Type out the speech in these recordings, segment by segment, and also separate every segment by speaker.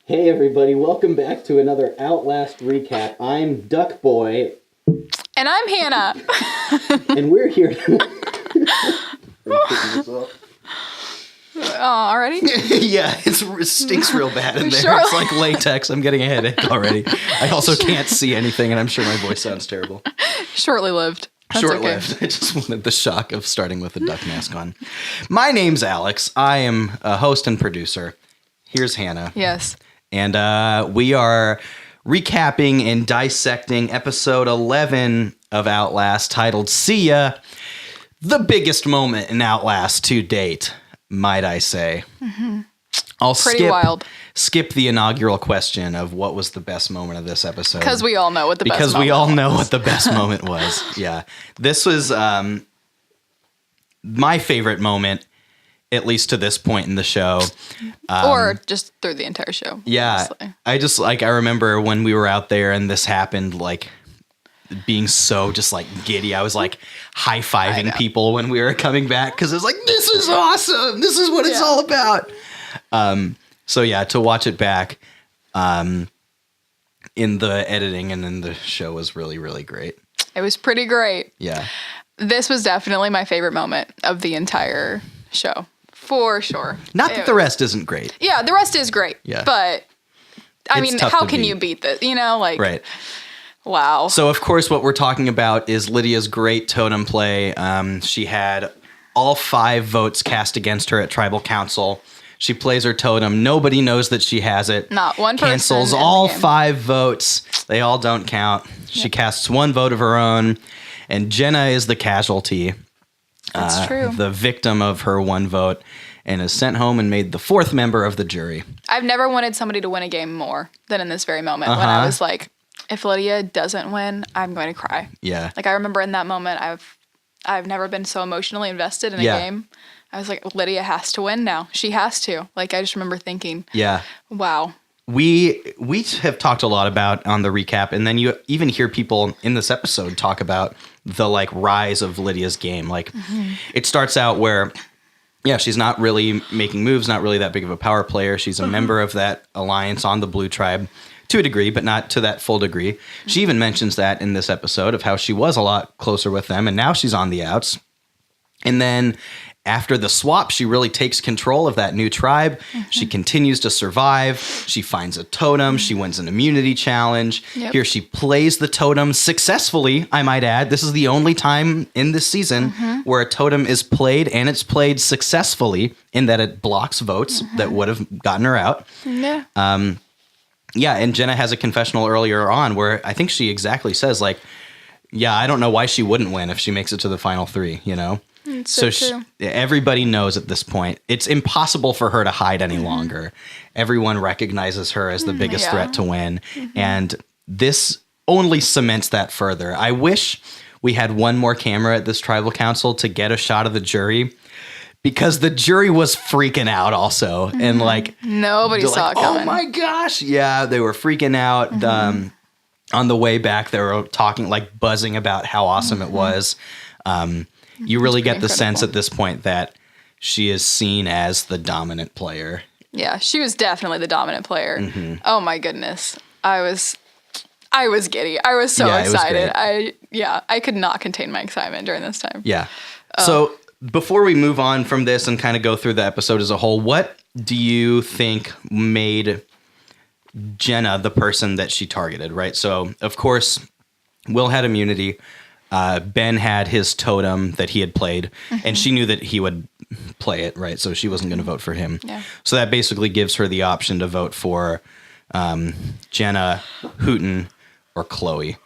Speaker 1: Hey everybody, welcome back to another Outlast recap. I'm Duck Boy.
Speaker 2: And I'm Hannah.
Speaker 1: And we're here
Speaker 2: Already?
Speaker 3: Yeah, it stinks real bad in there.
Speaker 2: Sure.
Speaker 3: It's like latex. I'm getting a headache already. I also can't see anything, and I'm sure my voice sounds terrible.
Speaker 2: Shortly lived. That's
Speaker 3: Short-lived.
Speaker 2: okay.
Speaker 3: I just wanted the shock of starting with a duck mask on. My name's Alex. I am a host and producer. Here's Hannah.
Speaker 2: Yes.
Speaker 3: And we are recapping and dissecting episode 11 of Outlast, titled See Ya, the biggest moment in Outlast to date, might I say. Mm-hmm. I'll skip the inaugural question of what was the best moment of this episode.
Speaker 2: Because we all know what the best moment was.
Speaker 3: Because we all know what the best moment was. Yeah. This was my favorite moment, at least to this point in the show.
Speaker 2: Or just through the entire show.
Speaker 3: Yeah.
Speaker 2: Honestly.
Speaker 3: I remember when we were out there and this happened, like, being so just like giddy. I was like high-fiving people when we were coming back because it was like, this is awesome. This is what it's all about. So yeah, to watch it back in the editing and in the show was really, really great.
Speaker 2: It was pretty great.
Speaker 3: Yeah.
Speaker 2: This was definitely my favorite moment of the entire show. For sure.
Speaker 3: Not that the rest isn't great.
Speaker 2: Yeah, the rest is great.
Speaker 3: Yeah.
Speaker 2: But, I mean,
Speaker 3: tough
Speaker 2: how
Speaker 3: to
Speaker 2: can
Speaker 3: beat.
Speaker 2: you beat this? You know, like,
Speaker 3: Right.
Speaker 2: wow.
Speaker 3: So, of course, what we're talking about is Lydia's great totem play. She had all 5 votes cast against her at Tribal Council. She plays her totem. Nobody knows that she has it.
Speaker 2: Not one person.
Speaker 3: Cancels
Speaker 2: in the
Speaker 3: all
Speaker 2: game.
Speaker 3: 5 votes. They all don't count. She casts 1 vote of her own, and Jenna is the casualty.
Speaker 2: That's true.
Speaker 3: The victim of her 1 vote, and is sent home and made the 4th member of the jury.
Speaker 2: I've never wanted somebody to win a game more than in this very moment when I was like, if Lydia doesn't win, I'm going to cry.
Speaker 3: Yeah.
Speaker 2: Like, I remember in that moment, I've never been so emotionally invested in a game. I was like, Lydia has to win now. She has to. Like, I just remember thinking,
Speaker 3: Yeah.
Speaker 2: wow.
Speaker 3: We have talked a lot about on the recap, and then you even hear people in this episode talk about the like rise of Lydia's game. Like it starts out where, yeah, she's not really making moves, not really that big of a power player. She's a member of that alliance on the Blue Tribe to a degree, but not to that full degree. She even mentions that in this episode of how she was a lot closer with them, and now she's on the outs. And then after the swap, she really takes control of that new tribe. She continues to survive. She finds a totem. She wins an immunity challenge.
Speaker 2: Yep.
Speaker 3: Here she plays the totem successfully, I might add. This is the only time in this season where a totem is played, and it's played successfully in that it blocks votes that would have gotten her out.
Speaker 2: Yeah.
Speaker 3: Yeah, and Jenna has a confessional earlier on where I think she exactly says, like, yeah, I don't know why she wouldn't win if she makes it to the final 3, you know?
Speaker 2: It's so true.
Speaker 3: Everybody knows at this point. It's impossible for her to hide any longer. Everyone recognizes her as the biggest threat to win. And this only cements that further. I wish we had one more camera at this tribal council to get a shot of the jury, because the jury was freaking out also. And like,
Speaker 2: Nobody saw it coming.
Speaker 3: oh my gosh. Yeah, they were freaking out. On the way back, they were talking, like buzzing about how awesome it was. You really get the sense at this point that she is seen as the dominant player.
Speaker 2: Yeah, she was definitely the dominant player. Oh my goodness. I was giddy. I was so excited. I could not contain my excitement during this time.
Speaker 3: Yeah. So before we move on from this and kind of go through the episode as a whole, what do you think made Jenna the person that she targeted, right? So, of course, Will had immunity. Ben had his totem that he had played, and she knew that he would play it, right? So she wasn't going to vote for him.
Speaker 2: Yeah.
Speaker 3: So that basically gives her the option to vote for Jenna, Hooten, or Chloe.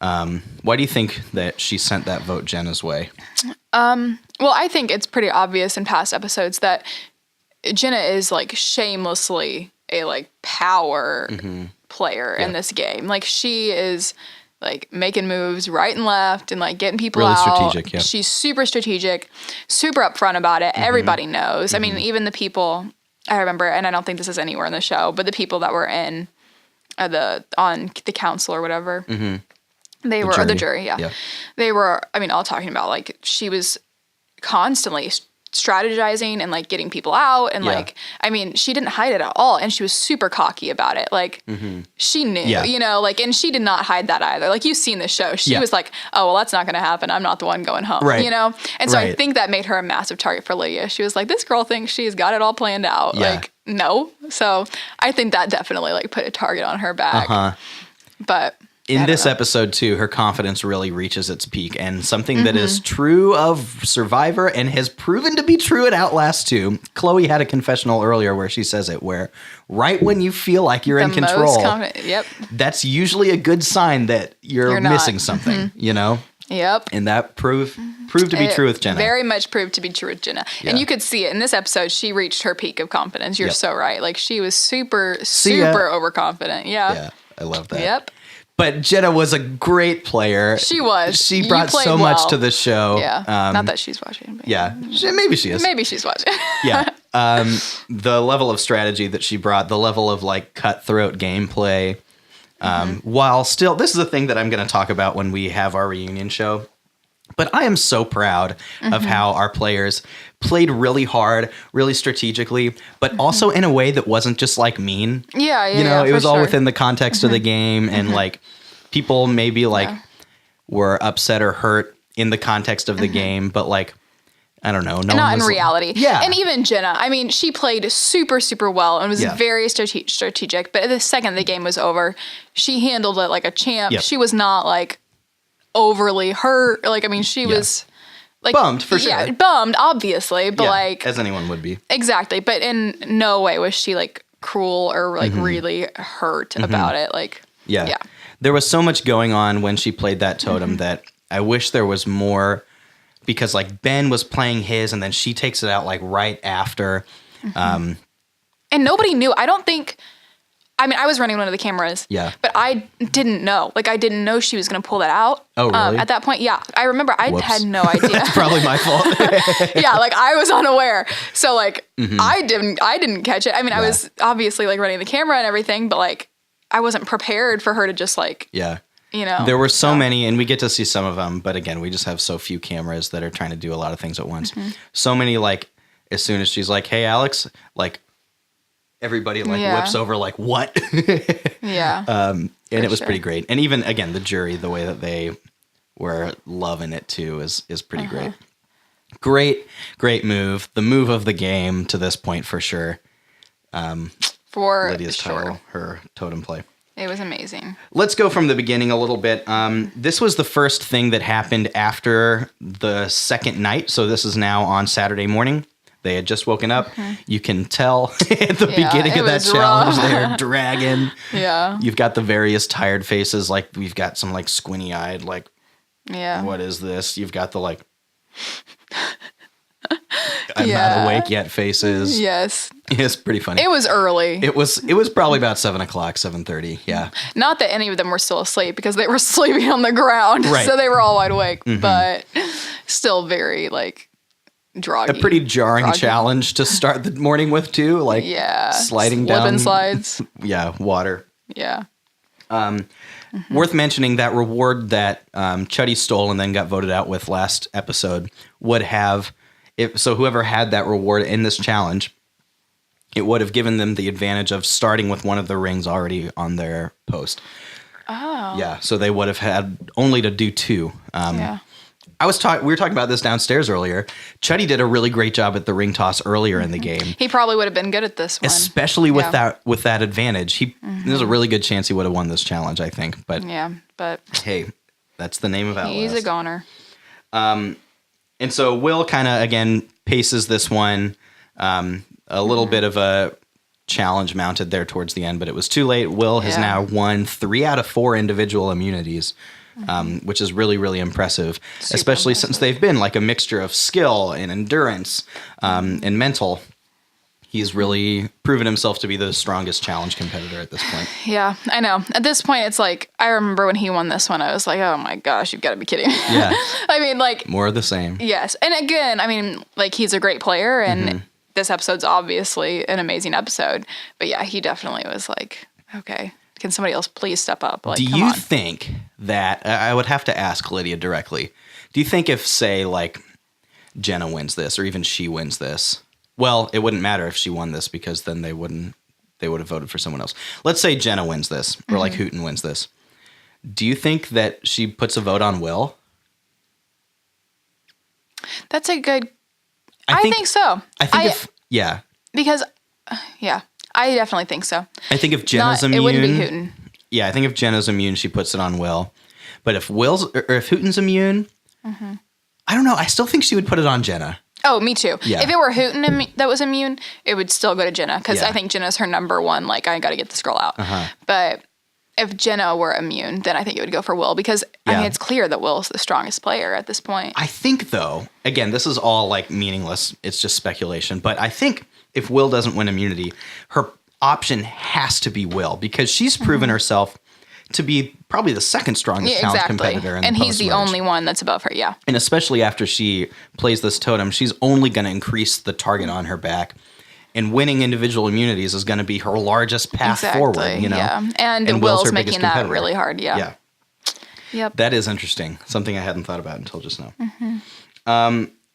Speaker 3: Why do you think that she sent that vote Jenna's way?
Speaker 2: Well, I think it's pretty obvious in past episodes that Jenna is like shamelessly a like power player in this game. Like, she is like making moves right and left and like getting people
Speaker 3: really
Speaker 2: out.
Speaker 3: Strategic, yeah.
Speaker 2: She's super strategic, super upfront about it. Everybody knows. I mean, even the people I remember, and I don't think this is anywhere in the show, but the people that were in on the council or whatever, they were, or the jury, yeah. They were, I mean, all talking about like she was constantly strategizing and like getting people out and like, I mean, she didn't hide it at all, and she was super cocky about it. Like she knew, you know, like, and she did not hide that either. Like, you've seen the show. She was like, oh, well, that's not going to happen. I'm not the one going home, you know? And so I think that made her a massive target for Lydia. She was like, this girl thinks she's got it all planned out. Like, no. So I think that definitely like put a target on her back. But
Speaker 3: in this episode too, her confidence really reaches its peak, and something that is true of Survivor and has proven to be true at Outlast too. Chloe had a confessional earlier where she says it, where right when you feel like you're in control, that's usually a good sign that you're missing something, you know? And that proved to be true with Jenna. Very much proved to be true with Jenna.
Speaker 2: And you could see it in this episode. She reached her peak of confidence. You're so right. Like, she was super overconfident. Yeah,
Speaker 3: I love that. But Jenna was a great player.
Speaker 2: She was.
Speaker 3: She brought so much to the show.
Speaker 2: Not that she's watching. But
Speaker 3: maybe she is.
Speaker 2: Maybe she's watching.
Speaker 3: The level of strategy that she brought, the level of like cutthroat gameplay, while still, this is the thing that I'm going to talk about when we have our reunion show. But I am so proud of how our players played really hard, really strategically, but also in a way that wasn't just like mean. You know, it was all within the context of the game, and like people maybe like were upset or hurt in the context of the game, but like, I don't know.
Speaker 2: Not in reality. And even Jenna, I mean, she played super, super well and was very strategic, but the second the game was over, she handled it like a champ. She was not like overly hurt. Like, I mean, she was like
Speaker 3: bummed for sure.
Speaker 2: Bummed, obviously, but like,
Speaker 3: as anyone would be.
Speaker 2: Exactly. But in no way was she like cruel or like really hurt about it. Like,
Speaker 3: there was so much going on when she played that totem that I wish there was more, because like Ben was playing his and then she takes it out like right after.
Speaker 2: And nobody knew. I don't think, I mean, I was running one of the cameras, but I didn't know. Like, I didn't know she was going to pull that out.
Speaker 3: Oh, really?
Speaker 2: At that point, I remember I had no idea.
Speaker 3: That's probably my fault.
Speaker 2: Like, I was unaware. So, like, I didn't catch it. I mean, I was obviously, like, running the camera and everything, but, like, I wasn't prepared for her to just, like, you know.
Speaker 3: There were so many, and we get to see some of them, but again, we just have so few cameras that are trying to do a lot of things at once. So many, like, as soon as she's like, hey, Alex, like, everybody like whips over like, what? And it was pretty great. And even again, the jury, the way that they were loving it too is pretty great move. The move of the game to this point for sure.
Speaker 2: For
Speaker 3: Lydia's title, her totem play.
Speaker 2: It was amazing.
Speaker 3: Let's go from the beginning a little bit. This was the first thing that happened after the second night. So this is now on Saturday morning. They had just woken up. You can tell at the beginning of that challenge, they're dragging. You've got the various tired faces. Like, we've got some like squinty eyed, like, what is this? You've got the like, I'm not awake yet faces. It's pretty funny.
Speaker 2: It was early.
Speaker 3: It was probably about 7:00, 7:30.
Speaker 2: Not that any of them were still asleep, because they were sleeping on the ground. So they were all wide awake, but still very like, droggy.
Speaker 3: A pretty jarring challenge to start the morning with too, like sliding down.
Speaker 2: Slip and slides.
Speaker 3: Water. Worth mentioning, that reward that Chuddy stole and then got voted out with last episode would have, so whoever had that reward in this challenge, it would have given them the advantage of starting with one of the rings already on their post. So they would have had only to do 2. We were talking about this downstairs earlier. Chuddy did a really great job at the ring toss earlier in the game.
Speaker 2: He probably would have been good at this one,
Speaker 3: especially with that advantage. There's a really good chance he would have won this challenge, I think. But hey, that's the name of Outlast.
Speaker 2: He's a goner.
Speaker 3: And so Will kind of again paces this one. A little bit of a challenge mounted there towards the end, but it was too late. Will has now won 3 out of 4 individual immunities. Which is really, really impressive, especially since they've been like a mixture of skill and endurance and mental. He's really proven himself to be the strongest challenge competitor at this point.
Speaker 2: Yeah, I know. At this point, it's like, I remember when he won this one, I was like, oh my gosh, you've got to be kidding me. I mean, like...
Speaker 3: More of the same.
Speaker 2: Yes. And again, I mean, like, he's a great player, and this episode's obviously an amazing episode. But yeah, he definitely was like, okay... Can somebody else please step up? Like,
Speaker 3: do you think that, I would have to ask Lydia directly, do you think if, say, like, Jenna wins this, or even she wins this. Well, it wouldn't matter if she won this because then they would have voted for someone else. Let's say Jenna wins this, or like Hooten wins this. Do you think that she puts a vote on Will?
Speaker 2: That's a good... I think so. Because, I definitely think so.
Speaker 3: I think if Jenna's immune...
Speaker 2: It wouldn't be Hooten.
Speaker 3: Yeah, I think if Jenna's immune, she puts it on Will. But if if Hooten's immune, I don't know. I still think she would put it on Jenna.
Speaker 2: Oh, me too.
Speaker 3: Yeah.
Speaker 2: If it were Hooten that was immune, it would still go to Jenna because
Speaker 3: Yeah.
Speaker 2: I think Jenna's her number one. Like, I got to get this girl out. But if Jenna were immune, then I think it would go for Will because I mean it's clear that Will's the strongest player at this point.
Speaker 3: I think though, again, this is all like meaningless. It's just speculation. But I think if Will doesn't win immunity, her option has to be Will because she's proven herself to be probably the second strongest talent competitor in the
Speaker 2: and he's the
Speaker 3: post-merge.
Speaker 2: only one that's above her. Yeah.
Speaker 3: And especially after she plays this totem, she's only going to increase the target on her back. And winning individual immunities is going to be her largest path forward, you know?
Speaker 2: Yeah. And
Speaker 3: Will's
Speaker 2: Will's
Speaker 3: her biggest
Speaker 2: making that
Speaker 3: competitor.
Speaker 2: really hard. Yeah.
Speaker 3: Yeah.
Speaker 2: Yep.
Speaker 3: That is interesting. Something I hadn't thought about until just now.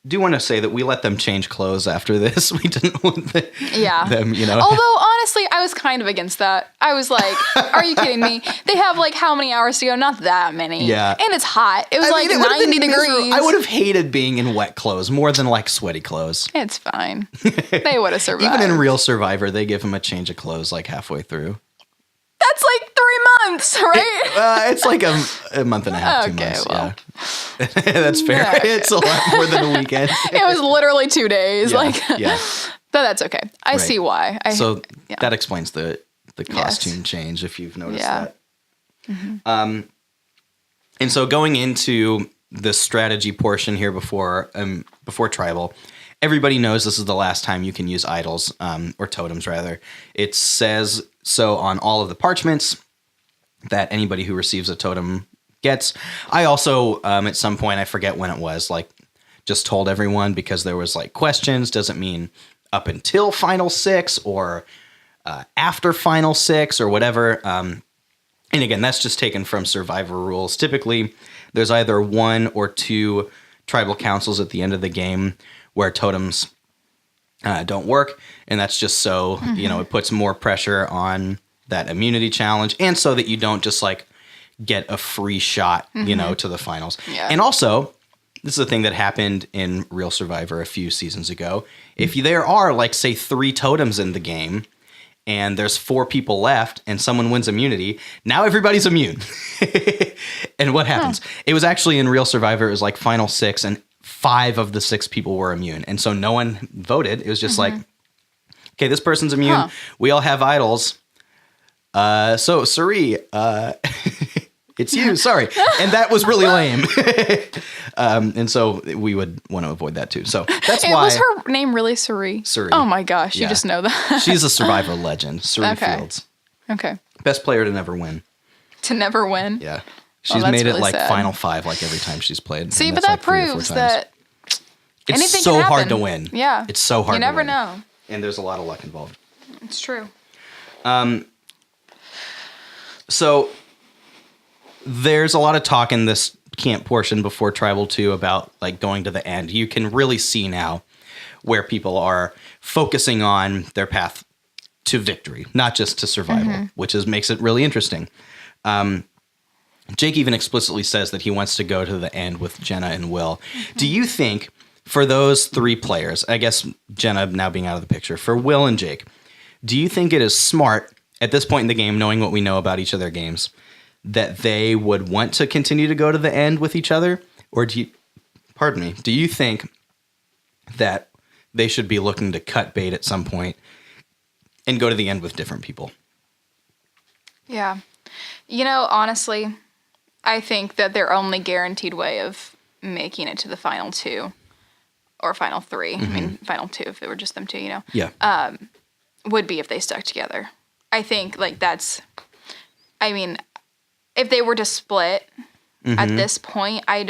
Speaker 3: Do want to say that we let them change clothes after this. We didn't want them, you know.
Speaker 2: Although, honestly, I was kind of against that. I was like, are you kidding me? They have like how many hours to go? Not that many.
Speaker 3: Yeah.
Speaker 2: And it's hot. It was
Speaker 3: I mean, it
Speaker 2: like
Speaker 3: would've been
Speaker 2: 90
Speaker 3: miserable.
Speaker 2: degrees.
Speaker 3: I would have hated being in wet clothes more than like sweaty clothes.
Speaker 2: It's fine. They would have survived.
Speaker 3: Even in Real Survivor, they give them a change of clothes like halfway through.
Speaker 2: That's like 3 months, right?
Speaker 3: It's like a month and a half, 2 months.
Speaker 2: well.
Speaker 3: Yeah. That's fair.
Speaker 2: Yeah, okay.
Speaker 3: It's a lot more than a weekend.
Speaker 2: It was literally 2 days.
Speaker 3: Yeah.
Speaker 2: But that's okay. I see why.
Speaker 3: That explains the costume change, if you've noticed that. And so going into the strategy portion here before Tribal, everybody knows this is the last time you can use idols, or totems rather. It says so on all of the parchments that anybody who receives a totem gets. I also, at some point, I forget when it was, like, just told everyone because there was like questions. Does it mean up until Final 6 or after Final 6 or whatever? And again, that's just taken from Survivor rules. Typically, there's either 1 or 2 tribal councils at the end of the game where totems don't work. And that's just so, you know, it puts more pressure on that immunity challenge and so that you don't just like get a free shot, you know, to the finals. Yeah. And also, this is a thing that happened in Real Survivor a few seasons ago. If there are like, say, 3 totems in the game and there's 4 people left and someone wins immunity, now everybody's immune. And what happens? It was actually in Real Survivor, it was like Final 6 and 5 of the 6 people were immune. And so no one voted. It was just like, okay, this person's immune. We all have idols. So, Suri, it's you, sorry. And that was really lame. And so we would want to avoid that too. So that's why.
Speaker 2: Was her name really Suri?
Speaker 3: Suri.
Speaker 2: Oh my gosh, you just know that.
Speaker 3: She's a Survivor legend, Suri Fields.
Speaker 2: Okay.
Speaker 3: Best player to never win.
Speaker 2: To never win?
Speaker 3: Yeah. She's made it like sad. Final 5 like every time she's played.
Speaker 2: See, but that
Speaker 3: like 3 or 4
Speaker 2: proves
Speaker 3: times.
Speaker 2: that
Speaker 3: it's
Speaker 2: anything
Speaker 3: so
Speaker 2: can happen.
Speaker 3: hard to win.
Speaker 2: Yeah.
Speaker 3: It's so hard to win.
Speaker 2: You never know.
Speaker 3: And there's a lot of luck involved.
Speaker 2: It's true.
Speaker 3: So there's a lot of talk in this camp portion before Tribal 2 about like going to the end. You can really see now where people are focusing on their path to victory, not just to survival, which makes it really interesting. Jake even explicitly says that he wants to go to the end with Jenna and Will. Do you think for those 3 players, I guess Jenna now being out of the picture, for Will and Jake, do you think it is smart at this point in the game, knowing what we know about each of their games, that they would want to continue to go to the end with each other? Or do you think that they should be looking to cut bait at some point and go to the end with different people?
Speaker 2: Yeah. You know, honestly, I think that their only guaranteed way of making it to the final 2 or final 3, I mean, final 2 if it were just them 2, you know?
Speaker 3: Yeah.
Speaker 2: Would be if they stuck together. I think like if they were to split at this point, I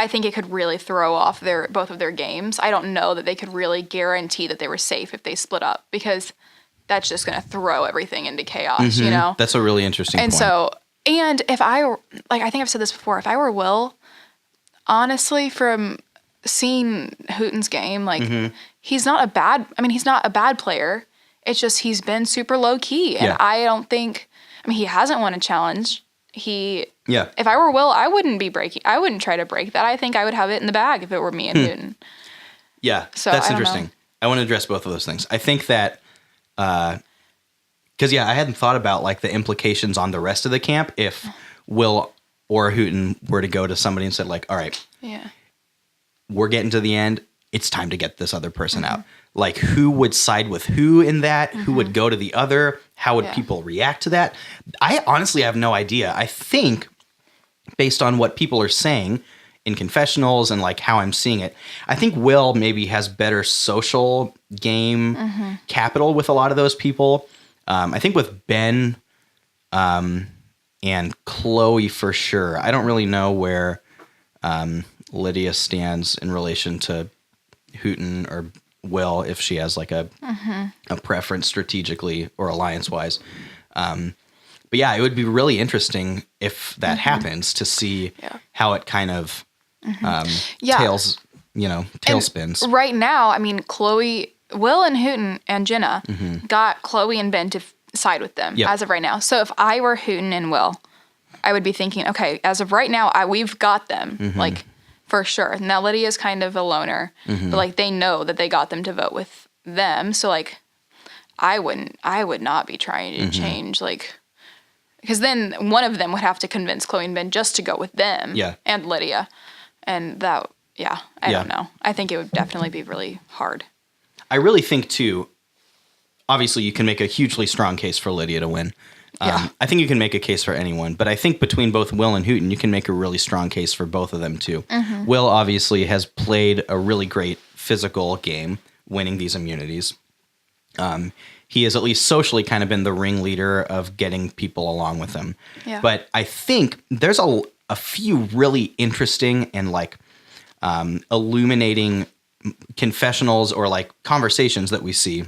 Speaker 2: think it could really throw off both of their games. I don't know that they could really guarantee that they were safe if they split up because that's just going to throw everything into chaos, you know?
Speaker 3: That's a really interesting point.
Speaker 2: And if I were, like, I think I've said this before, if I were Will, honestly, from seen Hooten's game. Like, he's not a bad player. It's just he's been super low key. And I don't think, he hasn't won a challenge. If I were Will, I wouldn't try to break that. I think I would have it in the bag if it were me and Hooten.
Speaker 3: Yeah,
Speaker 2: so
Speaker 3: that's
Speaker 2: I don't
Speaker 3: interesting.
Speaker 2: know.
Speaker 3: I want to address both of those things. I think that, because I hadn't thought about like the implications on the rest of the camp if Will or Hooten were to go to somebody and said like, all right, we're getting to the end. It's time to get this other person out. Like, who would side with who in that? Who would go to the other? How would people react to that? I honestly have no idea. I think based on what people are saying in confessionals and like how I'm seeing it, I think Will maybe has better social game capital with a lot of those people. I think with Ben and Chloe for sure. I don't really know where Lydia stands in relation to Hooten or Will, if she has like a preference strategically or alliance wise. But yeah, it would be really interesting if that happens to see how it kind of tailspins.
Speaker 2: And right now, Chloe, Will and Hooten and Jenna got Chloe and Ben to side with them as of right now. So if I were Hooten and Will, I would be thinking, okay, as of right now, we've got them. Like, for sure. Now Lydia's kind of a loner, but like they know that they got them to vote with them. So like, I would not be trying to change, like, because then one of them would have to convince Chloe and Ben just to go with them and Lydia. And that, I don't know. I think it would definitely be really hard.
Speaker 3: I really think too, obviously you can make a hugely strong case for Lydia to win. I think you can make a case for anyone, but I think between both Will and Hooten, you can make a really strong case for both of them too. Will obviously has played a really great physical game, winning these immunities. He has at least socially kind of been the ringleader of getting people along with him. But I think there's a few really interesting and like illuminating confessionals or like conversations that we see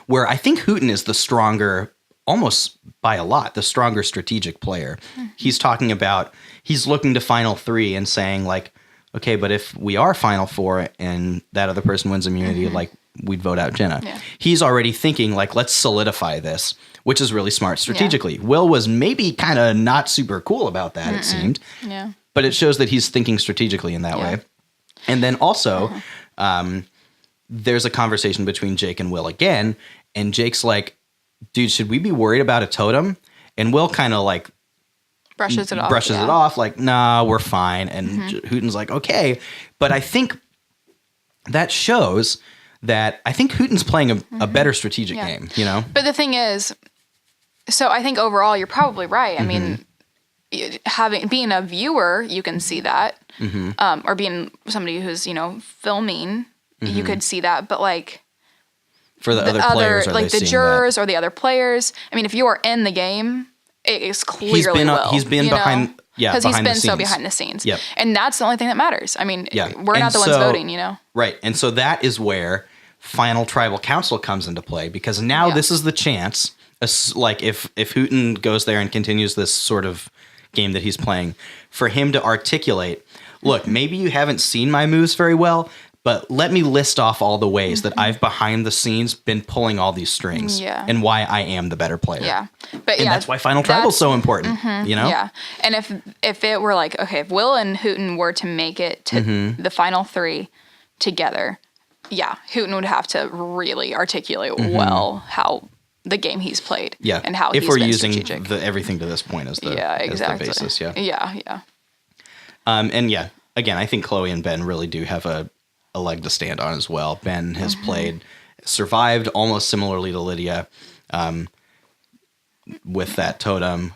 Speaker 3: where I think Hooten is the stronger, almost by a lot, the stronger strategic player. He's talking about, he's looking to Final 3 and saying like, okay, but if we are Final 4 and that other person wins immunity, like we'd vote out Jenna. He's already thinking like, let's solidify this, which is really smart strategically. Will was maybe kind of not super cool about that, it seemed. But it shows that he's thinking strategically in that way. And then also, there's a conversation between Jake and Will again, and Jake's like, dude, should we be worried about a totem? And Will kind of like
Speaker 2: brushes it
Speaker 3: off like, nah, we're fine. And Hooten's like, okay. But I think that shows that I think Hooten's playing a better strategic game, you know?
Speaker 2: But the thing is, so I think overall you're probably right. I mean, being a viewer, you can see that, or being somebody who's, filming, you could see that. But like,
Speaker 3: for the other players,
Speaker 2: like the jurors or the other players. I mean, if you are in the game, it is clearly
Speaker 3: he's been behind,
Speaker 2: because he's been so behind the scenes. And that's the only thing that matters. I mean, we're not the ones voting,
Speaker 3: Right, and so that is where Final Tribal Council comes into play, because now this is the chance. Like if Hooten goes there and continues this sort of game that he's playing, for him to articulate, look, maybe you haven't seen my moves very well, but let me list off all the ways that I've behind the scenes been pulling all these strings and why I am the better player.
Speaker 2: But
Speaker 3: and that's why Final Tribal is so important,
Speaker 2: Yeah. And if it were like, okay, if Will and Hooten were to make it to the Final 3 together, Hooten would have to really articulate well how the game he's played. And how
Speaker 3: if
Speaker 2: he's
Speaker 3: we're
Speaker 2: been
Speaker 3: using
Speaker 2: strategic.
Speaker 3: everything to this point as the, as the basis. And again, I think Chloe and Ben really do have a leg to stand on as well. Ben has survived almost similarly to Lydia with that totem.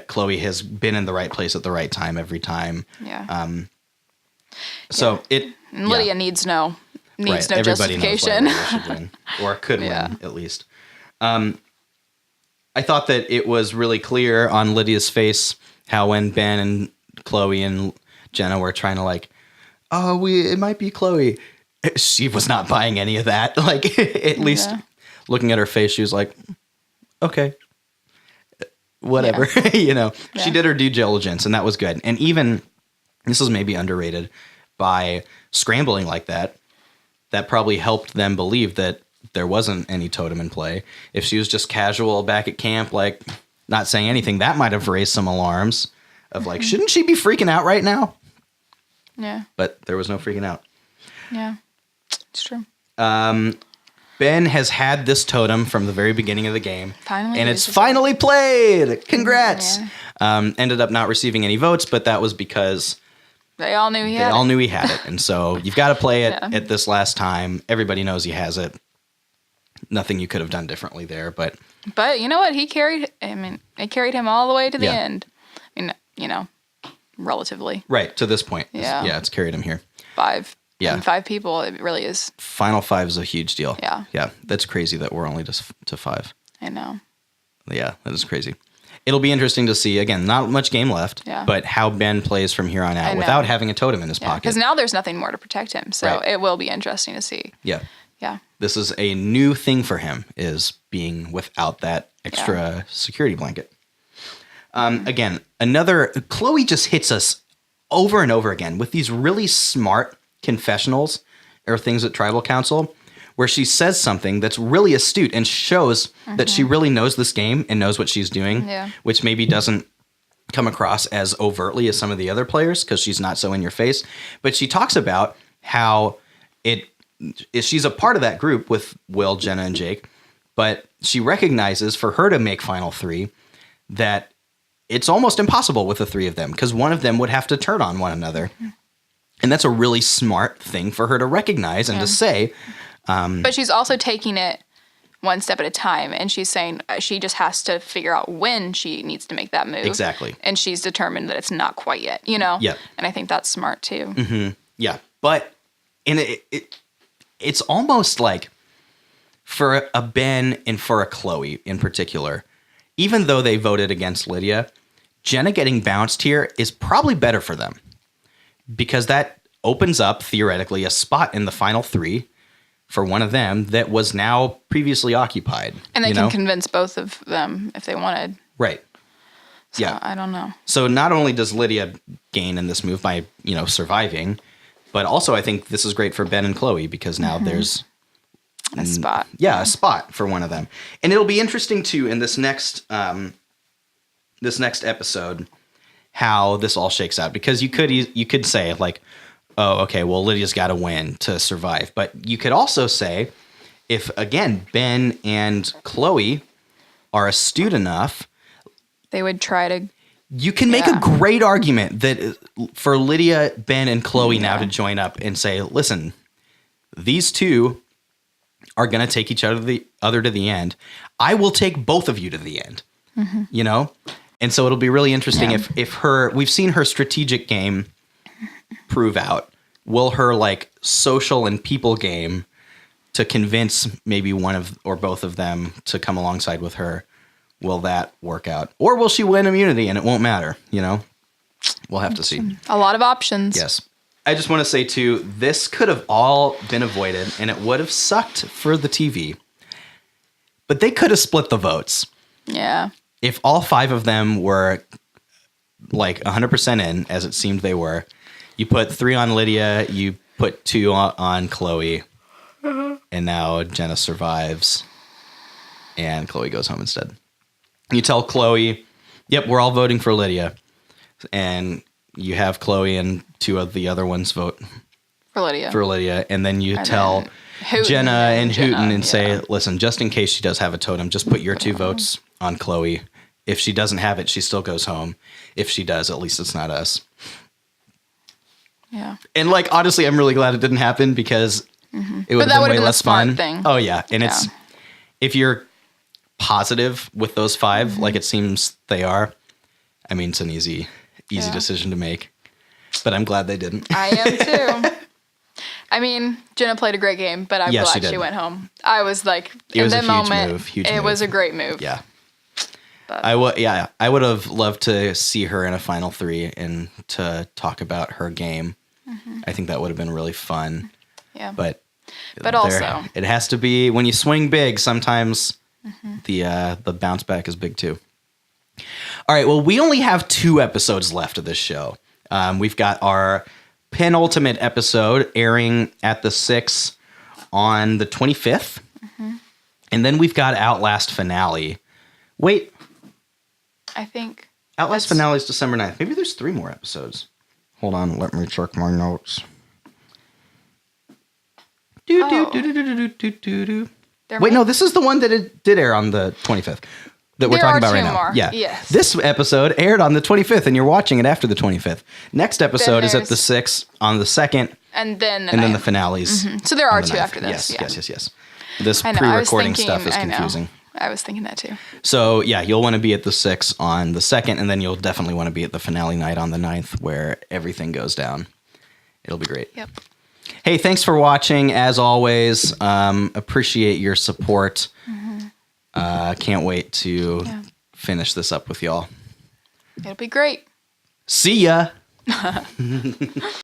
Speaker 3: Chloe has been in the right place at the right time every time.
Speaker 2: Lydia needs no
Speaker 3: Everybody
Speaker 2: justification.
Speaker 3: Knows why Lydia should win, or could win at least. I thought that it was really clear on Lydia's face how when Ben and Chloe and Jenna were trying to like, it might be Chloe. She was not buying any of that. Like, at least looking at her face, she was like, okay, whatever. She did her due diligence, and that was good. And even, this is maybe underrated, by scrambling like that. That probably helped them believe that there wasn't any totem in play. If she was just casual back at camp, like not saying anything, that might have raised some alarms of like, shouldn't she be freaking out right now?
Speaker 2: Yeah.
Speaker 3: But there was no freaking out.
Speaker 2: Yeah. It's true.
Speaker 3: Ben has had this totem from the very beginning of the game.
Speaker 2: Finally.
Speaker 3: And it's finally played. Congrats.
Speaker 2: Yeah.
Speaker 3: Ended up not receiving any votes, but that was because
Speaker 2: they all knew he
Speaker 3: they
Speaker 2: had
Speaker 3: all
Speaker 2: it.
Speaker 3: knew he had it. And so you've got to play it
Speaker 2: Yeah.
Speaker 3: at this last time. Everybody knows he has it. Nothing you could have done differently there, but
Speaker 2: But you know what? It carried him all the way to the
Speaker 3: Yeah.
Speaker 2: end. I mean, relatively.
Speaker 3: right to this point.
Speaker 2: Yeah.
Speaker 3: Yeah, it's carried him here.
Speaker 2: 5.
Speaker 3: Yeah.
Speaker 2: And 5 people, it really is.
Speaker 3: Final 5 is a huge deal.
Speaker 2: Yeah.
Speaker 3: Yeah, that's crazy that we're only just to 5.
Speaker 2: I know.
Speaker 3: Yeah, that is crazy. It'll be interesting to see. Again, not much game left,
Speaker 2: Yeah.
Speaker 3: but how Ben plays from here on
Speaker 2: I
Speaker 3: out
Speaker 2: know.
Speaker 3: without having a totem in his
Speaker 2: Yeah.
Speaker 3: pocket.
Speaker 2: Because now there's nothing more to protect him. So
Speaker 3: Right.
Speaker 2: it will be interesting to see.
Speaker 3: Yeah.
Speaker 2: Yeah.
Speaker 3: This is a new thing for him, is being without that extra security blanket. Again, Chloe just hits us over and over again with these really smart confessionals or things at Tribal Council where she says something that's really astute and shows that she really knows this game and knows what she's doing,
Speaker 2: Yeah.
Speaker 3: which maybe doesn't come across as overtly as some of the other players because she's not so in your face. But she talks about how she's a part of that group with Will, Jenna, and Jake, but she recognizes for her to make Final 3 that it's almost impossible with the 3 of them because one of them would have to turn on one another. And that's a really smart thing for her to recognize and to say.
Speaker 2: But she's also taking it one step at a time. And she's saying she just has to figure out when she needs to make that move.
Speaker 3: Exactly.
Speaker 2: And she's determined that it's not quite yet, you know?
Speaker 3: Yep.
Speaker 2: And I think that's smart too.
Speaker 3: Yeah. But it's almost like for a Ben and for a Chloe in particular, even though they voted against Lydia, Jenna getting bounced here is probably better for them because that opens up theoretically a spot in the final 3 for one of them that was now previously occupied.
Speaker 2: And they can convince both of them if they wanted.
Speaker 3: Right.
Speaker 2: So,
Speaker 3: Yeah.
Speaker 2: I don't know.
Speaker 3: So not only does Lydia gain in this move by, surviving, but also I think this is great for Ben and Chloe because now there's
Speaker 2: A spot.
Speaker 3: a spot for one of them. And it'll be interesting too in this next episode how this all shakes out because you could say like, oh, okay, well, Lydia's got to win to survive. But you could also say if, again, Ben and Chloe are astute enough,
Speaker 2: They would try to.
Speaker 3: you can make a great argument that for Lydia, Ben, and Chloe now to join up and say, listen, these 2 are going to take each other to the end. I will take both of you to the end, And so it'll be really interesting if we've seen her strategic game prove out. Will her like social and people game to convince maybe one of or both of them to come alongside with her, will that work out? Or will she win immunity and it won't matter? We'll have to see.
Speaker 2: A lot of options.
Speaker 3: Yes. I just want to say too, this could have all been avoided and it would have sucked for the TV, but they could have split the votes.
Speaker 2: Yeah.
Speaker 3: If all 5 of them were like 100% in, as it seemed they were, you put 3 on Lydia, you put 2 on Chloe, and now Jenna survives, and Chloe goes home instead. You tell Chloe, yep, we're all voting for Lydia, and you have Chloe and 2 of the other ones vote
Speaker 2: For Lydia.
Speaker 3: and then you tell
Speaker 2: Houghton
Speaker 3: Jenna and
Speaker 2: Jenna,
Speaker 3: Houghton and say, listen, just in case she does have a totem, just put your 2 votes on Chloe. If she doesn't have it, she still goes home. If she does, at least it's not us.
Speaker 2: Yeah.
Speaker 3: And like, honestly, I'm really glad it didn't happen because it would
Speaker 2: that
Speaker 3: have been
Speaker 2: would've
Speaker 3: way
Speaker 2: been a
Speaker 3: less
Speaker 2: smart
Speaker 3: fun.
Speaker 2: thing.
Speaker 3: Oh yeah. And it's,
Speaker 2: Yeah.
Speaker 3: if you're positive with those 5, like it seems they are, I mean, it's an easy decision to make, but I'm glad they didn't.
Speaker 2: I am too. I mean, Jenna played a great game, but I'm
Speaker 3: Yes, she
Speaker 2: glad she
Speaker 3: did.
Speaker 2: went home. I was like,
Speaker 3: It
Speaker 2: in
Speaker 3: was a
Speaker 2: that
Speaker 3: huge
Speaker 2: moment,
Speaker 3: move, huge
Speaker 2: it
Speaker 3: move.
Speaker 2: was a great move.
Speaker 3: Yeah.
Speaker 2: But-
Speaker 3: I would have loved to see her in a final 3 and to talk about her game. I think that would have been really fun.
Speaker 2: Yeah.
Speaker 3: But
Speaker 2: also,
Speaker 3: it has to be when you swing big. Sometimes the bounce back is big too. All right. Well, we only have 2 episodes left of this show. We've got our penultimate episode airing at the 6 on the 25th. And then we've got Outlast finale. Wait.
Speaker 2: I think.
Speaker 3: Outlast finale is December 9th. Maybe there's 3 more episodes. Hold on. Let me check my notes. Wait, no, this is the one that it did air on the 25th. That we're talking about right now.
Speaker 2: More.
Speaker 3: Yeah.
Speaker 2: Yes.
Speaker 3: This episode aired on the 25th, and you're watching it after the 25th. Next episode is at the 6th on the 2nd.
Speaker 2: And then
Speaker 3: the finales.
Speaker 2: So there are 2 after this.
Speaker 3: Yes. This pre-recording stuff is confusing.
Speaker 2: I was thinking that too.
Speaker 3: So yeah, you'll want to be at the 6th on the 2nd, and then you'll definitely want to be at the finale night on the 9th where everything goes down. It'll be great.
Speaker 2: Yep.
Speaker 3: Hey, thanks for watching. As always, appreciate your support. Can't wait to finish this up with y'all.
Speaker 2: It'll be great.
Speaker 3: See ya.